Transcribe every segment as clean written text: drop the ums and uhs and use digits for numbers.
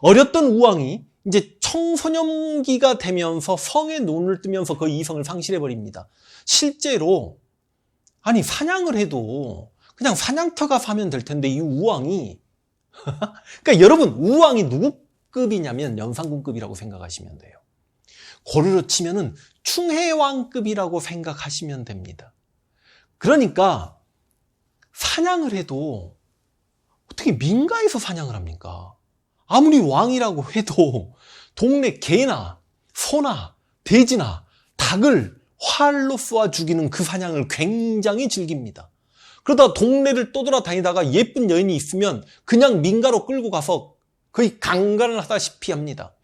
어렸던 우왕이 이제 청소년기가 되면서 성에 눈을 뜨면서 그 이성을 상실해버립니다. 실제로 아니 사냥을 해도 그냥 사냥터가 사면 될 텐데 이 우왕이 그러니까 여러분 우왕이 누구 급이냐면 연산군급이라고 생각하시면 돼요. 고려로 치면은 충해왕급이라고 생각하시면 됩니다. 그러니까 사냥을 해도 어떻게 민가에서 사냥을 합니까? 아무리 왕이라고 해도 동네 개나 소나 돼지나 닭을 활로 쏘아 죽이는 그 사냥을 굉장히 즐깁니다. 그러다 동네를 떠돌아다니다가 예쁜 여인이 있으면 그냥 민가로 끌고 가서 거의 강간을 하다시피 합니다.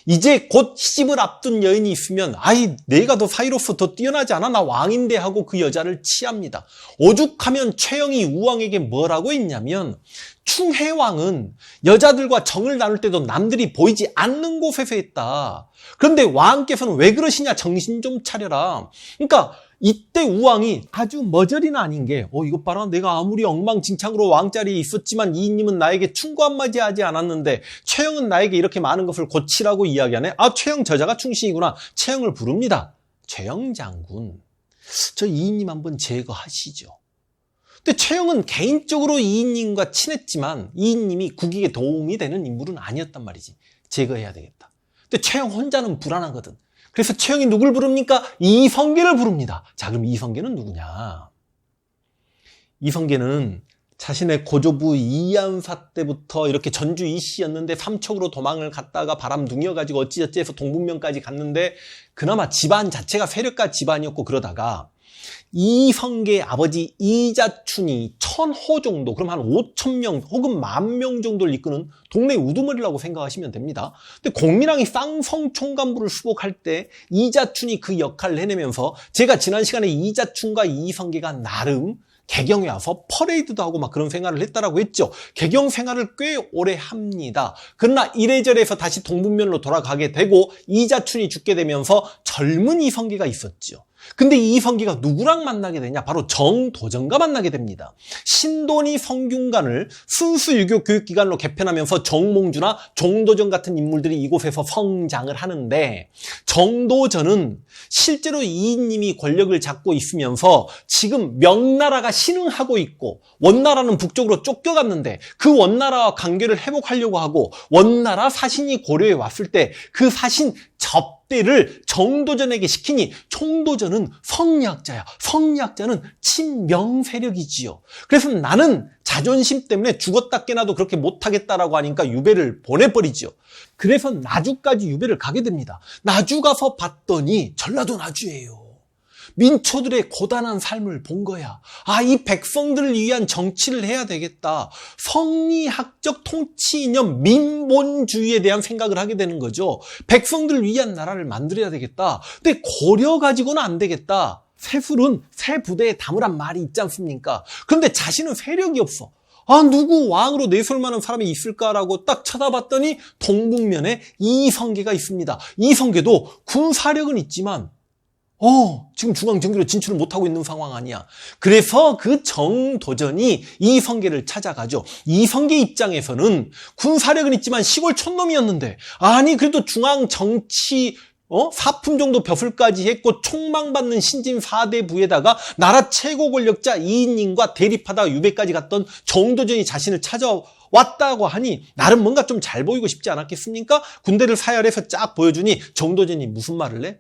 이제 곧 시집을 앞둔 여인이 있으면 아이 내가 더 사이로서 더 뛰어나지 않아? 나 왕인데 하고 그 여자를 취합니다. 오죽하면 최영이 우왕에게 뭐라고 했냐면 충해왕은 여자들과 정을 나눌 때도 남들이 보이지 않는 곳에서 했다. 그런데 왕께서는 왜 그러시냐 정신 좀 차려라. 그러니까 이때 우왕이 아주 머저리는 아닌 게 이것 봐라 내가 아무리 엉망진창으로 왕자리에 있었지만 이님은 나에게 충고 한마디 하지 않았는데 최영은 나에게 이렇게 많은 것을 고치라고 이야기하네. 아 최영 저자가 충신이구나. 최영을 부릅니다. 최영 장군 저 이인님 한번 제거하시죠. 근데 최영은 개인적으로 이인님과 친했지만 이인님이 국익에 도움이 되는 인물은 아니었단 말이지. 제거해야 되겠다. 근데 최영 혼자는 불안하거든. 그래서 최영이 누굴 부릅니까? 이성계를 부릅니다. 자, 그럼 이성계는 누구냐? 이성계는 자신의 고조부 이안사 때부터 이렇게 전주 이씨였는데 삼척으로 도망을 갔다가 바람둥이여가지고 어찌저찌 해서 동북면까지 갔는데 그나마 집안 자체가 세력가 집안이었고 그러다가 이성계의 아버지 이자춘이 1000호 정도, 그럼 한 5000명 혹은 10,000명 정도를 이끄는 동네 우두머리라고 생각하시면 됩니다. 근데 공민왕이 쌍성 총간부를 수복할 때 이자춘이 그 역할을 해내면서 제가 지난 시간에 이자춘과 이성계가 나름 개경에 와서 퍼레이드도 하고 막 그런 생활을 했다라고 했죠. 개경 생활을 꽤 오래 합니다. 그러나 이래저래서 다시 동북면으로 돌아가게 되고 이자춘이 죽게 되면서 젊은 이성계가 있었죠. 근데 이 이성계가 누구랑 만나게 되냐? 바로 정도전과 만나게 됩니다. 신돈이 성균관을 순수 유교 교육기관으로 개편하면서 정몽주나 정도전 같은 인물들이 이곳에서 성장을 하는데 정도전은 실제로 이인님이 권력을 잡고 있으면서 지금 명나라가 신흥하고 있고 원나라는 북쪽으로 쫓겨갔는데 그 원나라와 관계를 회복하려고 하고 원나라 사신이 고려에 왔을 때 그 사신 접대를 정도전에게 시키니 정도전은 성리학자야. 성리학자는 친명 세력이지요. 그래서 나는 자존심 때문에 죽었다 깨나도 그렇게 못하겠다라고 하니까 유배를 보내버리지요. 그래서 나주까지 유배를 가게 됩니다. 나주 가서 봤더니 전라도 나주예요. 민초들의 고단한 삶을 본 거야. 아, 이 백성들을 위한 정치를 해야 되겠다. 성리학적 통치 이념 민본주의에 대한 생각을 하게 되는 거죠. 백성들을 위한 나라를 만들어야 되겠다. 근데 고려 가지고는 안 되겠다. 세술은 새 부대에 담으란 말이 있지 않습니까? 그런데 자신은 세력이 없어. 아, 누구 왕으로 내세울 만한 사람이 있을까라고 딱 쳐다봤더니 동북면에 이성계가 있습니다. 이성계도 군사력은 있지만 지금 중앙정기로 진출을 못하고 있는 상황 아니야. 그래서 그 정도전이 이성계를 찾아가죠. 이성계 입장에서는 군사력은 있지만 시골 촌놈이었는데 아니 그래도 중앙정치 사품 정도 벼슬까지 했고 총망받는 신진 4대 부에다가 나라 최고 권력자 이인님과 대립하다가 유배까지 갔던 정도전이 자신을 찾아왔다고 하니 나름 뭔가 좀 잘 보이고 싶지 않았겠습니까? 군대를 사열해서 쫙 보여주니 정도전이 무슨 말을 해?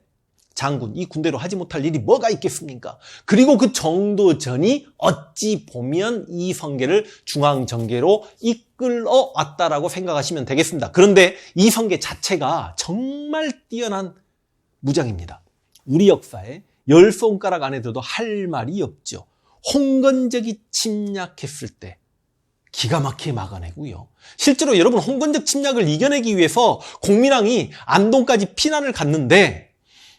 장군, 이 군대로 하지 못할 일이 뭐가 있겠습니까? 그리고 그 정도전이 어찌 보면 이성계를 중앙정계로 이끌어 왔다라고 생각하시면 되겠습니다. 그런데 이성계 자체가 정말 뛰어난 무장입니다. 우리 역사에 10손가락 안에 들어도 할 말이 없죠. 홍건적이 침략했을 때 기가 막히게 막아내고요. 실제로 여러분 홍건적 침략을 이겨내기 위해서 공민왕이 안동까지 피난을 갔는데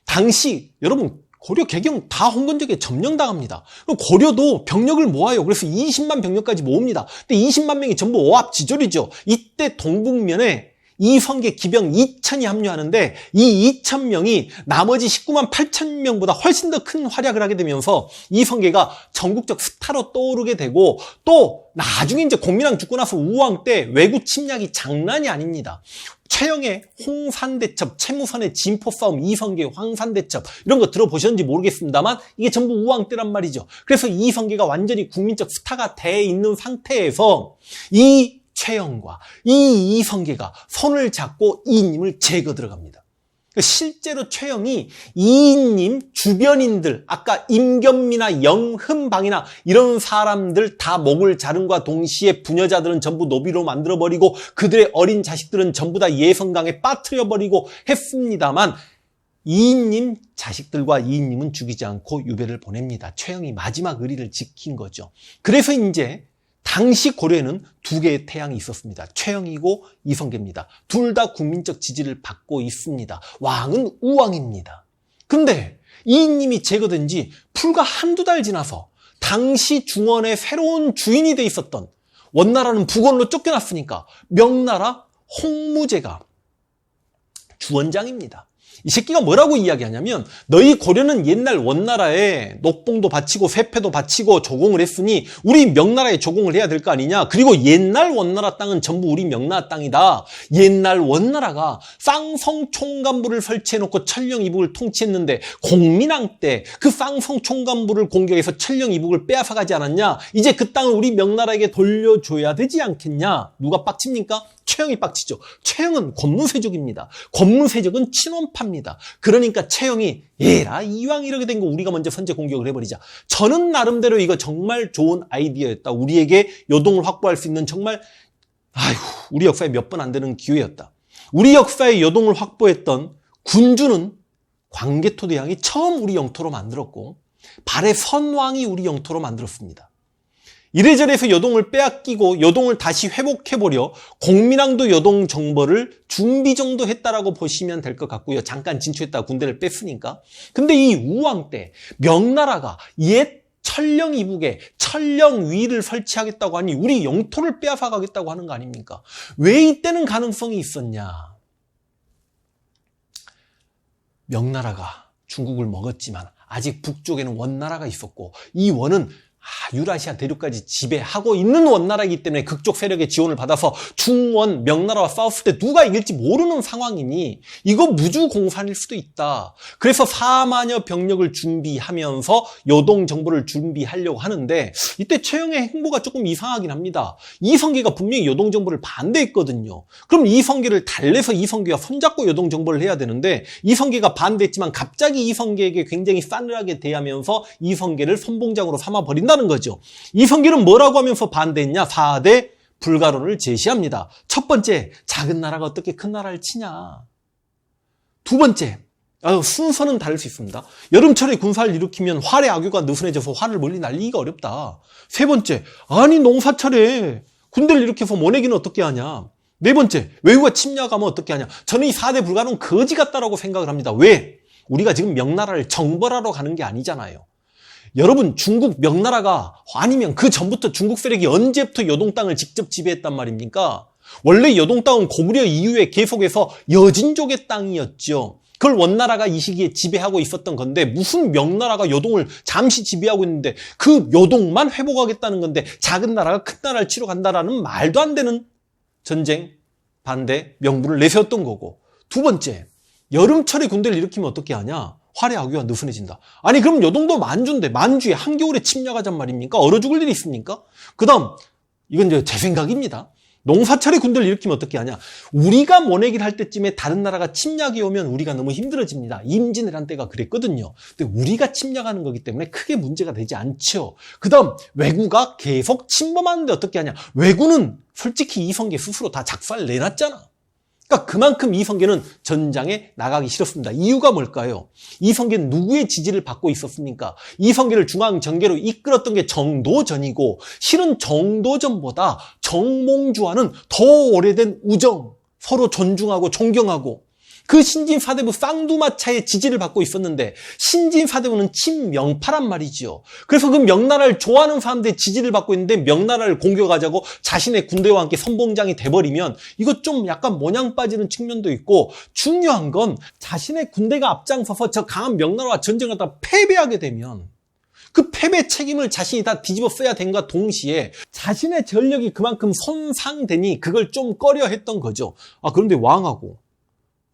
당시 여러분 고려 개경 다 홍건적에 점령당합니다. 고려도 병력을 모아요. 그래서 20만 병력까지 모읍니다. 근데 20만 명이 전부 오합지졸이죠. 이때 동북면에 이성계 기병 2,000이 합류하는데 이 2,000명이 나머지 19만 8천 명보다 훨씬 더 큰 활약을 하게 되면서 이성계가 전국적 스타로 떠오르게 되고 또 나중에 이제 공민왕 죽고 나서 우왕 때 왜구 침략이 장난이 아닙니다. 최영의 홍산대첩, 채무선의 진포 싸움, 이성계의 황산대첩 이런 거 들어보셨는지 모르겠습니다만 이게 전부 우왕 때란 말이죠. 그래서 이성계가 완전히 국민적 스타가 돼 있는 상태에서 이 최영과 이 이성계가 손을 잡고 이인님을 제거 들어갑니다. 실제로 최영이 이인님 주변인들, 아까 임견미나 영흠방이나 이런 사람들 다 목을 자른과 동시에 부녀자들은 전부 노비로 만들어버리고 그들의 어린 자식들은 전부 다 예성강에 빠뜨려버리고 했습니다만 이인님 자식들과 이인님은 죽이지 않고 유배를 보냅니다. 최영이 마지막 의리를 지킨 거죠. 그래서 이제 당시 고려에는 두 개의 태양이 있었습니다. 최영이고 이성계입니다. 둘 다 국민적 지지를 받고 있습니다. 왕은 우왕입니다. 근데 이인님이 제거된 지 불과 한두 달 지나서 당시 중원의 새로운 주인이 돼 있었던 원나라는 북원으로 쫓겨났으니까 명나라 홍무제가 주원장입니다. 이 새끼가 뭐라고 이야기하냐면 너희 고려는 옛날 원나라에 녹봉도 바치고 세패도 바치고 조공을 했으니 우리 명나라에 조공을 해야 될 거 아니냐. 그리고 옛날 원나라 땅은 전부 우리 명나라 땅이다. 옛날 원나라가 쌍성 총간부를 설치해놓고 천령 이북을 통치했는데 공민왕 때 그 쌍성 총간부를 공격해서 천령 이북을 빼앗아가지 않았냐. 이제 그 땅을 우리 명나라에게 돌려줘야 되지 않겠냐. 누가 빡칩니까? 최영이 빡치죠. 최영은 권무세족입니다. 권무세족은 친원파입니다. 그러니까 최영이 얘라 이왕 이렇게 된 거 우리가 먼저 선제 공격을 해버리자. 저는 나름대로 이거 정말 좋은 아이디어였다. 우리에게 요동을 확보할 수 있는 정말 우리 역사에 몇 번 안 되는 기회였다. 우리 역사에 요동을 확보했던 군주는 광개토대왕이 처음 우리 영토로 만들었고 발해 선왕이 우리 영토로 만들었습니다. 이래저래서 요동을 빼앗기고 요동을 다시 회복해보려 공민왕도 요동 정벌을 준비 정도 했다라고 보시면 될 것 같고요. 잠깐 진출했다가 군대를 뺐으니까. 근데 이 우왕 때 명나라가 옛 천령 이북에 천령 위를 설치하겠다고 하니 우리 영토를 빼앗아 가겠다고 하는 거 아닙니까? 왜 이때는 가능성이 있었냐? 명나라가 중국을 먹었지만 아직 북쪽에는 원나라가 있었고 이 원은 유라시아 대륙까지 지배하고 있는 원나라이기 때문에 극적 세력의 지원을 받아서 중원, 명나라와 싸웠을 때 누가 이길지 모르는 상황이니 이거 무주공산일 수도 있다. 그래서 4만여 병력을 준비하면서 요동 정보를 준비하려고 하는데 이때 최영의 행보가 조금 이상하긴 합니다. 이성계가 분명히 요동 정보를 반대했거든요. 그럼 이성계를 달래서 이성계가 손잡고 요동 정보를 해야 되는데 이성계가 반대했지만 갑자기 이성계에게 굉장히 싸늘하게 대하면서 이성계를 선봉장으로 삼아버린다는 거죠. 이성계는 뭐라고 하면서 반대했냐? 4대 불가론을 제시합니다. 첫 번째, 작은 나라가 어떻게 큰 나라를 치냐? 두 번째, 순서는 다를 수 있습니다. 여름철에 군사를 일으키면 활의 악유가 느슨해져서 활을 멀리 날리기가 어렵다. 세 번째, 아니 농사철에 군대를 일으켜서 모내기는 어떻게 하냐? 네 번째, 외구가 침략하면 어떻게 하냐? 저는 이 4대 불가론 거지 같다라고 생각을 합니다. 왜? 우리가 지금 명나라를 정벌하러 가는 게 아니잖아요. 여러분, 중국 명나라가 아니면 그 전부터 중국 세력이 언제부터 요동 땅을 직접 지배했단 말입니까? 원래 요동 땅은 고구려 이후에 계속해서 여진족의 땅이었죠. 그걸 원나라가 이 시기에 지배하고 있었던 건데 무슨 명나라가 요동을 잠시 지배하고 있는데 그 요동만 회복하겠다는 건데 작은 나라가 큰 나라를 치러 간다라는 말도 안 되는 전쟁, 반대, 명분을 내세웠던 거고. 두 번째, 여름철에 군대를 일으키면 어떻게 하냐? 활의 악유가 느슨해진다. 아니 그럼 요동도 만주인데 만주에 한겨울에 침략하잔 말입니까? 얼어 죽을 일이 있습니까? 그 다음 이건 이제 제 생각입니다. 농사철에 군대를 일으키면 어떻게 하냐? 우리가 모내기를 할 때쯤에 다른 나라가 침략이 오면 우리가 너무 힘들어집니다. 임진왜란 때가 그랬거든요. 근데 우리가 침략하는 거기 때문에 크게 문제가 되지 않죠. 그 다음 왜구가 계속 침범하는데 어떻게 하냐? 왜구는 솔직히 이성계 스스로 다 작살 내놨잖아. 그러니까 그만큼 이성계는 전장에 나가기 싫었습니다. 이유가 뭘까요? 이성계는 누구의 지지를 받고 있었습니까? 이성계를 중앙정계로 이끌었던 게 정도전이고 실은 정도전보다 정몽주와는 더 오래된 우정, 서로 존중하고 존경하고 그 신진사대부 쌍두마차의 지지를 받고 있었는데 신진사대부는 친명파란 말이지요. 그래서 그 명나라를 좋아하는 사람들의 지지를 받고 있는데 명나라를 공격하자고 자신의 군대와 함께 선봉장이 돼버리면 이거 좀 약간 모냥 빠지는 측면도 있고, 중요한 건 자신의 군대가 앞장서서 저 강한 명나라와 전쟁을 하다가 패배하게 되면 그 패배 책임을 자신이 다 뒤집어 써야 된과 동시에 자신의 전력이 그만큼 손상되니 그걸 좀 꺼려 했던 거죠. 그런데 왕하고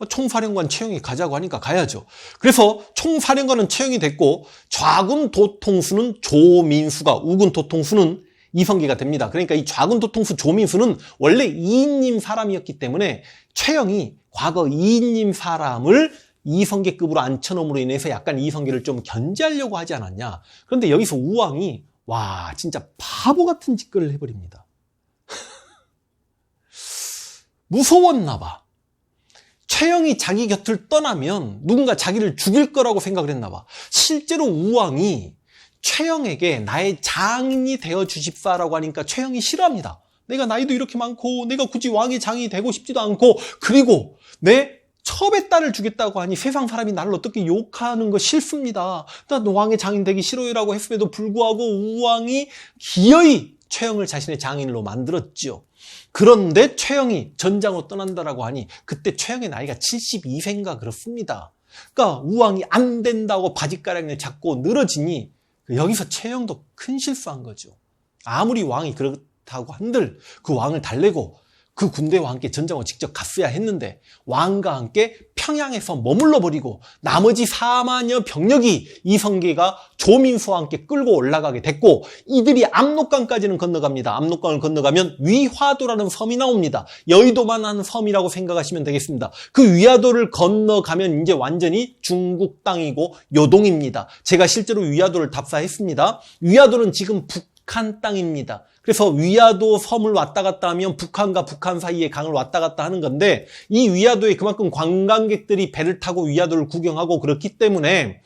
총사령관 최영이 가자고 하니까 가야죠. 그래서 총사령관은 최영이 됐고 좌군 도통수는 조민수가, 우군 도통수는 이성계가 됩니다. 그러니까 이 좌군 도통수 조민수는 원래 이인님 사람이었기 때문에 최영이 과거 이인님 사람을 이성계급으로 앉혀놓음으로 인해서 약간 이성계를 좀 견제하려고 하지 않았냐. 그런데 여기서 우왕이 와 진짜 바보 같은 짓거리를 해버립니다. 무서웠나 봐. 최영이 자기 곁을 떠나면 누군가 자기를 죽일 거라고 생각을 했나 봐. 실제로 우왕이 최영에게 나의 장인이 되어 주십사라고 하니까 최영이 싫어합니다. 내가 나이도 이렇게 많고 내가 굳이 왕의 장인이 되고 싶지도 않고, 그리고 내 첩의 딸을 주겠다고 하니 세상 사람이 나를 어떻게 욕하는 거 싫습니다. 나 왕의 장인 되기 싫어요라고 했음에도 불구하고 우왕이 기어이 최영을 자신의 장인으로 만들었죠. 그런데 최영이 전장으로 떠난다라고 하니 그때 최영의 나이가 72세인가 그렇습니다. 그러니까 우왕이 안 된다고 바짓가랑을 잡고 늘어지니 여기서 최영도 큰 실수한 거죠. 아무리 왕이 그렇다고 한들 그 왕을 달래고 그 군대와 함께 전장으로 직접 갔어야 했는데 왕과 함께 평양에서 머물러 버리고 나머지 4만여 병력이 이성계가 조민수와 함께 끌고 올라가게 됐고, 이들이 압록강까지는 건너갑니다. 압록강을 건너가면 위화도라는 섬이 나옵니다. 여의도만한 섬이라고 생각하시면 되겠습니다. 그 위화도를 건너가면 이제 완전히 중국 땅이고 요동입니다. 제가 실제로 위화도를 답사했습니다. 위화도는 지금 북한 땅입니다. 그래서 위화도 섬을 왔다 갔다 하면 북한과 북한 사이의 강을 왔다 갔다 하는 건데, 이 위화도에 그만큼 관광객들이 배를 타고 위화도를 구경하고 그렇기 때문에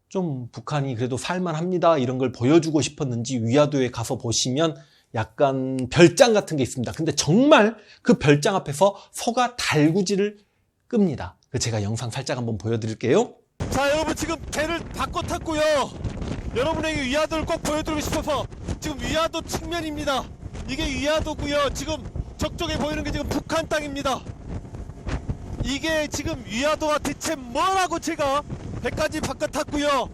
좀 북한이 그래도 살만합니다 이런 걸 보여주고 싶었는지 위화도에 가서 보시면 약간 별장 같은 게 있습니다. 근데 정말 그 별장 앞에서 소가 달구지를 끕니다. 제가 영상 살짝 한번 보여드릴게요. 자, 여러분 지금 배를 바꿔 탔고요. 여러분에게 위화도를 꼭 보여드리고 싶어서 지금 위화도 측면입니다. 이게 위화도고요. 지금 저쪽에 보이는 게 지금 북한 땅입니다. 이게 지금 위화도가 대체 뭐라고 제가 배까지 바꿔 탔고요.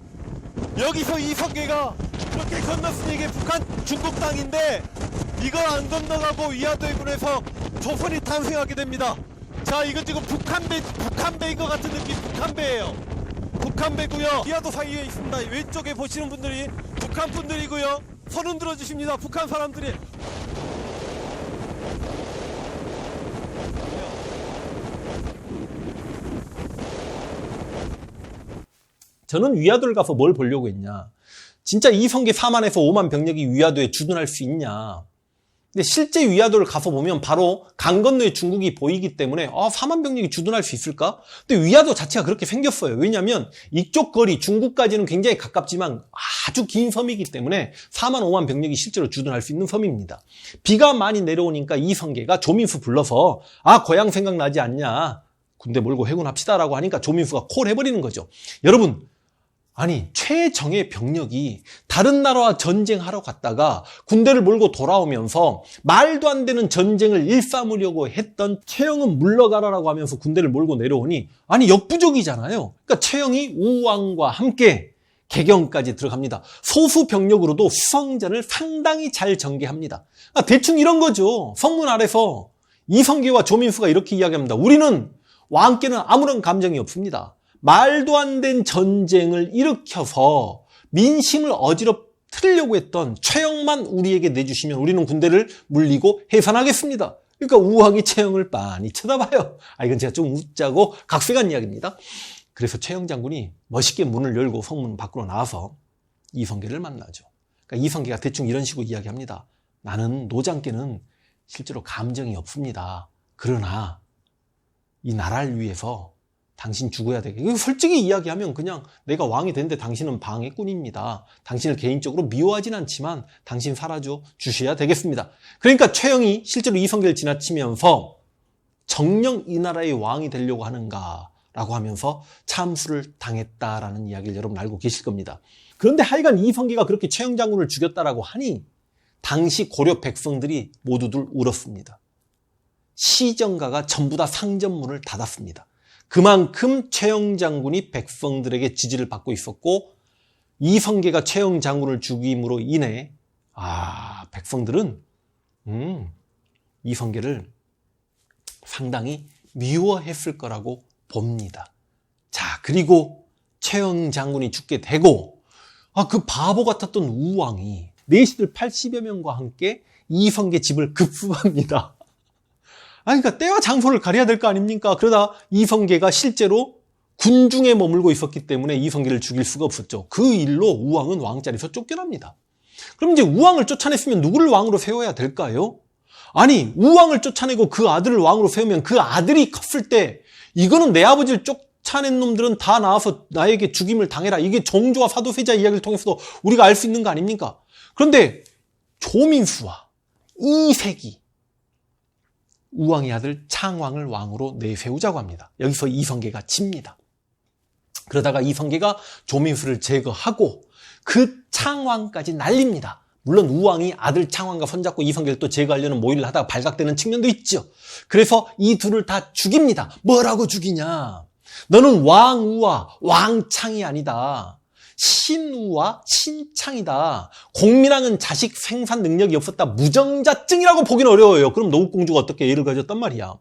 여기서 이성계가 이렇게 건넜으니 이게 북한 중국 땅인데 이걸 안 건너가고 위화도에 군해서 조선이 탄생하게 됩니다. 자, 이거 지금 북한배인 것 같은 느낌. 북한배예요. 북한배고요. 위화도 사이에 있습니다. 왼쪽에 보시는 분들이 북한 분들이고요. 손 흔들어 주십니다. 북한 사람들이. 저는 위화도를 가서 뭘 보려고 했냐. 진짜 이성계 4만에서 5만 병력이 위화도에 주둔할 수 있냐. 근데 실제 위화도를 가서 보면 바로 강 건너에 중국이 보이기 때문에 4만 병력이 주둔할 수 있을까? 근데 위화도 자체가 그렇게 생겼어요. 왜냐하면 이쪽 거리 중국까지는 굉장히 가깝지만 아주 긴 섬이기 때문에 4만 5만 병력이 실제로 주둔할 수 있는 섬입니다. 비가 많이 내려오니까 이성계가 조민수 불러서 고향 생각나지 않냐, 군대 몰고 회군합시다라고 하니까 조민수가 콜 해버리는 거죠. 여러분, 아니 최정예 병력이 다른 나라와 전쟁하러 갔다가 군대를 몰고 돌아오면서 말도 안 되는 전쟁을 일삼으려고 했던 최영은 물러가라라고 하면서 군대를 몰고 내려오니 아니 역부족이잖아요. 그러니까 최영이 우왕과 함께 개경까지 들어갑니다. 소수 병력으로도 수성전을 상당히 잘 전개합니다. 대충 이런 거죠. 성문 아래서 이성계와 조민수가 이렇게 이야기합니다. 우리는 왕께는 아무런 감정이 없습니다. 말도 안 된 전쟁을 일으켜서 민심을 어지럽히려고 했던 최영만 우리에게 내주시면 우리는 군대를 물리고 해산하겠습니다. 그러니까 우왕이 최영을 빤히 쳐다봐요. 이건 제가 좀 웃자고 각색한 이야기입니다. 그래서 최영 장군이 멋있게 문을 열고 성문 밖으로 나와서 이성계를 만나죠. 그러니까 이성계가 대충 이런 식으로 이야기합니다. 나는 노장께는 실제로 감정이 없습니다. 그러나 이 나라를 위해서 당신 죽어야 되게. 이거 솔직히 이야기하면 그냥 내가 왕이 됐는데 당신은 방해꾼입니다. 당신을 개인적으로 미워하진 않지만 당신 살아줘 주셔야 되겠습니다. 그러니까 최영이 실제로 이성계를 지나치면서 정녕 이 나라의 왕이 되려고 하는가라고 하면서 참수를 당했다라는 이야기를 여러분 알고 계실 겁니다. 그런데 하여간 이성계가 그렇게 최영 장군을 죽였다라고 하니 당시 고려 백성들이 모두들 울었습니다. 시정가가 전부 다 상점문을 닫았습니다. 그만큼 최영 장군이 백성들에게 지지를 받고 있었고 이성계가 최영 장군을 죽임으로 인해 백성들은 이성계를 상당히 미워했을 거라고 봅니다. 자, 그리고 최영 장군이 죽게 되고 그 바보 같았던 우왕이 내시들 80여 명과 함께 이성계 집을 급습합니다. 그러니까 때와 장소를 가려야 될 거 아닙니까? 그러다 이성계가 실제로 군중에 머물고 있었기 때문에 이성계를 죽일 수가 없었죠. 그 일로 우왕은 왕자리에서 쫓겨납니다. 그럼 이제 우왕을 쫓아냈으면 누구를 왕으로 세워야 될까요? 아니, 우왕을 쫓아내고 그 아들을 왕으로 세우면 그 아들이 컸을 때 이거는 내 아버지를 쫓아낸 놈들은 다 나와서 나에게 죽임을 당해라. 이게 정조와 사도세자 이야기를 통해서도 우리가 알 수 있는 거 아닙니까? 그런데 조민수와 이색이 우왕의 아들 창왕을 왕으로 내세우자고 합니다. 여기서 이성계가 집니다. 그러다가 이성계가 조민수를 제거하고 그 창왕까지 날립니다. 물론 우왕이 아들 창왕과 손잡고 이성계를 또 제거하려는 모의를 하다가 발각되는 측면도 있죠. 그래서 이 둘을 다 죽입니다. 뭐라고 죽이냐? 너는 왕우와 왕창이 아니다. 신우와 신창이다. 공민왕은 자식 생산 능력이 없었다. 무정자증이라고 보기는 어려워요. 그럼 노국공주가 어떻게 애를 가졌단 말이야.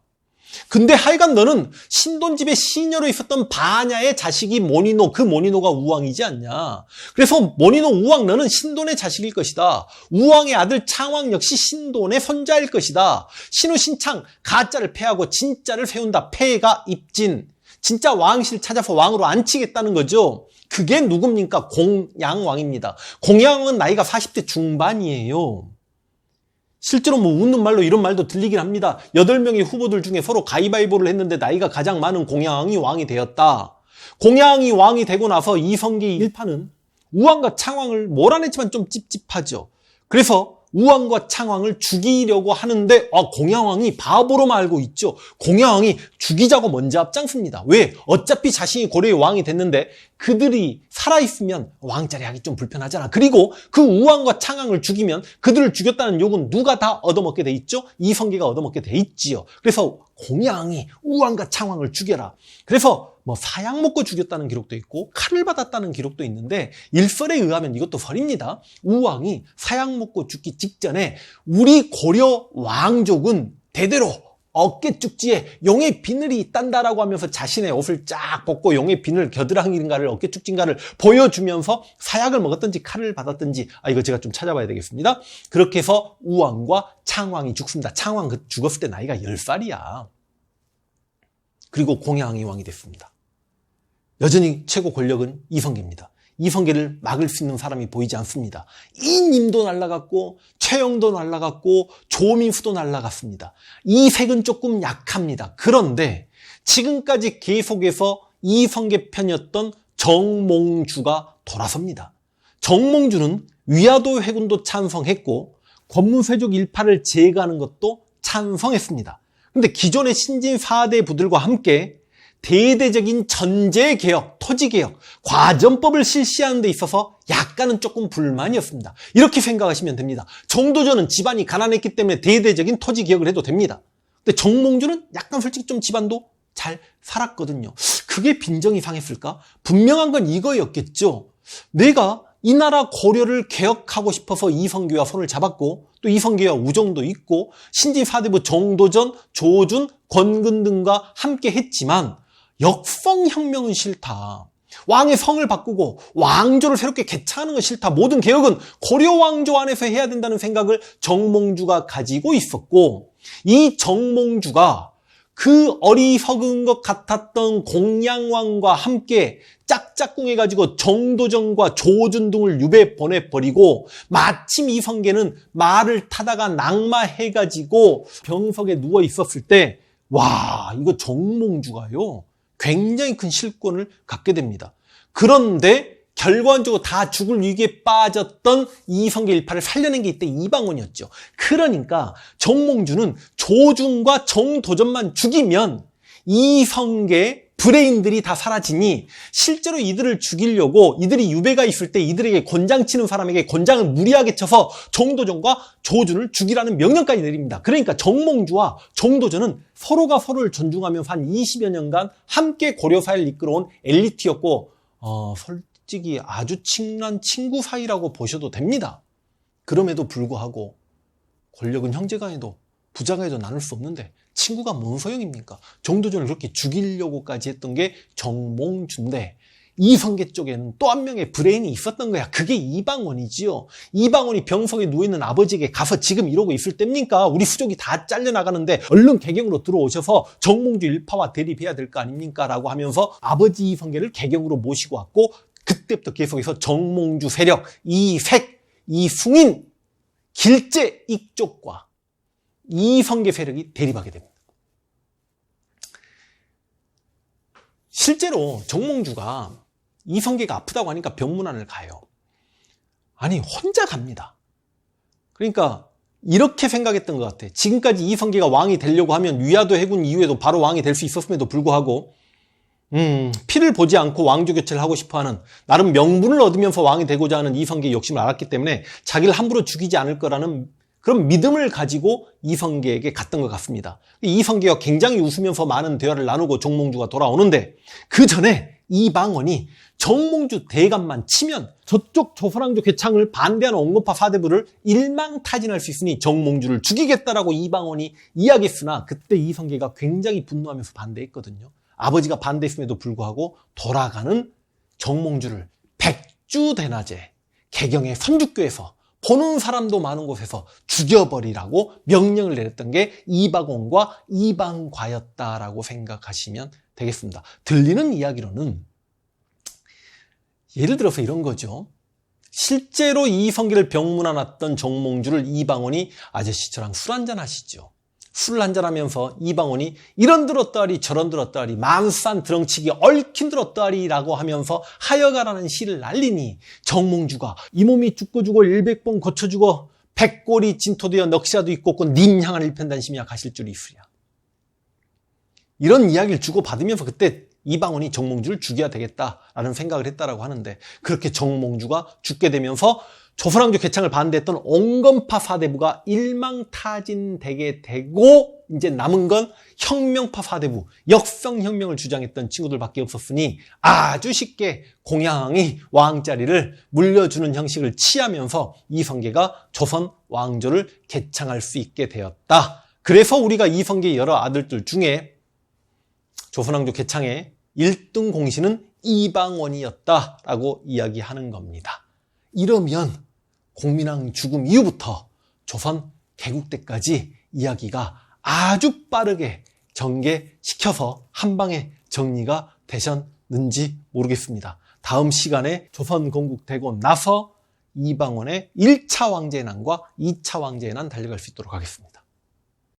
근데 하여간 너는 신돈집의 시녀로 있었던 바냐의 자식이 모니노, 그 모니노가 우왕이지 않냐. 그래서 모니노 우왕 너는 신돈의 자식일 것이다. 우왕의 아들 창왕 역시 신돈의 손자일 것이다. 신우 신창 가짜를 패하고 진짜를 세운다. 패가 입진. 진짜 왕실 찾아서 왕으로 앉히겠다는 거죠. 그게 누굽니까? 공양왕입니다. 공양왕은 나이가 40대 중반이에요. 실제로 웃는 말로 이런 말도 들리긴 합니다. 8명의 후보들 중에 서로 가위바위보를 했는데 나이가 가장 많은 공양왕이 왕이 되었다. 공양왕이 왕이 되고 나서 이성계 일파는 우왕과 창왕을 몰아냈지만 좀 찝찝하죠. 그래서 우왕과 창왕을 죽이려고 하는데 공양왕이 바보로만 알고 있죠. 공양왕이 죽이자고 먼저 앞장섭니다. 왜? 어차피 자신이 고려의 왕이 됐는데 그들이 살아있으면 왕자리 하기 좀 불편하잖아. 그리고 그 우왕과 창왕을 죽이면 그들을 죽였다는 욕은 누가 다 얻어먹게 돼 있죠? 이성계가 얻어먹게 돼 있지요. 그래서 공양왕이 우왕과 창왕을 죽여라. 그래서 사약 먹고 죽였다는 기록도 있고 칼을 받았다는 기록도 있는데 일설에 의하면 이것도 설입니다. 우왕이 사약 먹고 죽기 직전에 우리 고려 왕족은 대대로 어깨축지에 용의 비늘이 딴다라고 하면서 자신의 옷을 쫙 벗고 용의 비늘 겨드랑이인가를 어깨축지인가를 보여주면서 사약을 먹었든지 칼을 받았든지 이거 제가 좀 찾아봐야 되겠습니다. 그렇게 해서 우왕과 창왕이 죽습니다. 창왕 죽었을 때 나이가 10살이야. 그리고 공양왕이 왕이 됐습니다. 여전히 최고 권력은 이성계입니다. 이성계를 막을 수 있는 사람이 보이지 않습니다. 이님도 날라갔고 최영도 날라갔고 조민수도 날라갔습니다. 이색은 조금 약합니다. 그런데 지금까지 계속해서 이성계 편이었던 정몽주가 돌아섭니다. 정몽주는 위화도 회군도 찬성했고 권무세족 일파를 제거하는 것도 찬성했습니다. 그런데 기존의 신진 4대 부들과 함께 대대적인 전제개혁, 토지개혁, 과전법을 실시하는 데 있어서 약간은 조금 불만이었습니다. 이렇게 생각하시면 됩니다. 정도전은 집안이 가난했기 때문에 대대적인 토지개혁을 해도 됩니다. 근데 정몽주는 약간 솔직히 좀 집안도 잘 살았거든요. 그게 빈정이 상했을까? 분명한 건 이거였겠죠. 내가 이 나라 고려를 개혁하고 싶어서 이성계와 손을 잡았고 또 이성계와 우정도 있고 신진 4대부 정도전, 조준, 권근 등과 함께 했지만 역성혁명은 싫다. 왕의 성을 바꾸고 왕조를 새롭게 개창하는 건 싫다. 모든 개혁은 고려 왕조 안에서 해야 된다는 생각을 정몽주가 가지고 있었고 이 정몽주가 그 어리석은 것 같았던 공양왕과 함께 짝짝꿍해가지고 정도전과 조준 등을 유배 보내버리고 마침 이성계는 말을 타다가 낙마해가지고 병석에 누워 있었을 때 이거 정몽주가요 굉장히 큰 실권을 갖게 됩니다. 그런데 결과적으로 다 죽을 위기에 빠졌던 이성계 일파를 살려낸 게 이때 이방원이었죠. 그러니까 정몽주는 조중과 정도전만 죽이면 이성계 브레인들이 다 사라지니 실제로 이들을 죽이려고 이들이 유배가 있을 때 이들에게 곤장 치는 사람에게 곤장을 무리하게 쳐서 정도전과 조준을 죽이라는 명령까지 내립니다. 그러니까 정몽주와 정도전은 서로가 서로를 존중하면서 한 20여 년간 함께 고려사회를 이끌어온 엘리트였고 솔직히 아주 친한 친구 사이라고 보셔도 됩니다. 그럼에도 불구하고 권력은 형제간에도 부자간에도 나눌 수 없는데 친구가 뭔 소용입니까? 정도전을 그렇게 죽이려고까지 했던 게 정몽주인데 이성계 쪽에는 또 한 명의 브레인이 있었던 거야. 그게 이방원이지요. 이방원이 병석에 누워있는 아버지에게 가서 지금 이러고 있을 때입니까? 우리 수족이 다 잘려나가는데 얼른 개경으로 들어오셔서 정몽주 일파와 대립해야 될 거 아닙니까? 라고 하면서 아버지 이성계를 개경으로 모시고 왔고 그때부터 계속해서 정몽주 세력, 이색, 이숭인, 길제 이쪽과 이성계 세력이 대립하게 됩니다. 실제로 정몽주가 이성계가 아프다고 하니까 병문안을 가요. 아니 혼자 갑니다. 그러니까 이렇게 생각했던 것 같아. 지금까지 이성계가 왕이 되려고 하면 위화도 해군 이후에도 바로 왕이 될 수 있었음에도 불구하고 피를 보지 않고 왕조 교체를 하고 싶어하는 나름 명분을 얻으면서 왕이 되고자 하는 이성계의 욕심을 알았기 때문에 자기를 함부로 죽이지 않을 거라는 그런 믿음을 가지고 이성계에게 갔던 것 같습니다. 이성계가 굉장히 웃으면서 많은 대화를 나누고 정몽주가 돌아오는데 그 전에 이방원이 정몽주 대감만 치면 저쪽 조선왕조 괴창을 반대하는 온건파 사대부를 일망타진할 수 있으니 정몽주를 죽이겠다라고 이방원이 이야기했으나 그때 이성계가 굉장히 분노하면서 반대했거든요. 아버지가 반대했음에도 불구하고 돌아가는 정몽주를 백주대낮에 개경의 선주교에서 보는 사람도 많은 곳에서 죽여버리라고 명령을 내렸던 게 이방원과 이방과였다라고 생각하시면 되겠습니다. 들리는 이야기로는 예를 들어서 이런 거죠. 실제로 이성계를 병문안 왔던 정몽주를 이방원이 아저씨 저랑 술 한잔 하시죠. 술을 한잔하면서 이방원이 이런 들었다리 저런 들었다리 만산 드렁치기 얽힌 들었다리라고 하면서 하여가라는 시를 날리니 정몽주가 이 몸이 죽고 죽어 100번 고쳐 죽어 백골이 진토되어 넋이라도 있고 님 향한 일편단심이야 가실 줄이 있으랴. 이런 이야기를 주고받으면서 그때 이방원이 정몽주를 죽여야 되겠다라는 생각을 했다라고 하는데 그렇게 정몽주가 죽게 되면서 조선왕조 개창을 반대했던 온건파 사대부가 일망타진되게 되고 이제 남은 건 혁명파 사대부, 역성혁명을 주장했던 친구들밖에 없었으니 아주 쉽게 공양이 왕자리를 물려주는 형식을 취하면서 이성계가 조선 왕조를 개창할 수 있게 되었다. 그래서 우리가 이성계의 여러 아들들 중에 조선왕조 개창의 1등 공신은 이방원이었다라고 이야기하는 겁니다. 이러면 공민왕 죽음 이후부터 조선 개국 때까지 이야기가 아주 빠르게 전개시켜서 한 방에 정리가 되셨는지 모르겠습니다. 다음 시간에 조선 건국되고 나서 이방원의 1차 왕제의 난과 2차 왕제의 난 달려갈 수 있도록 하겠습니다.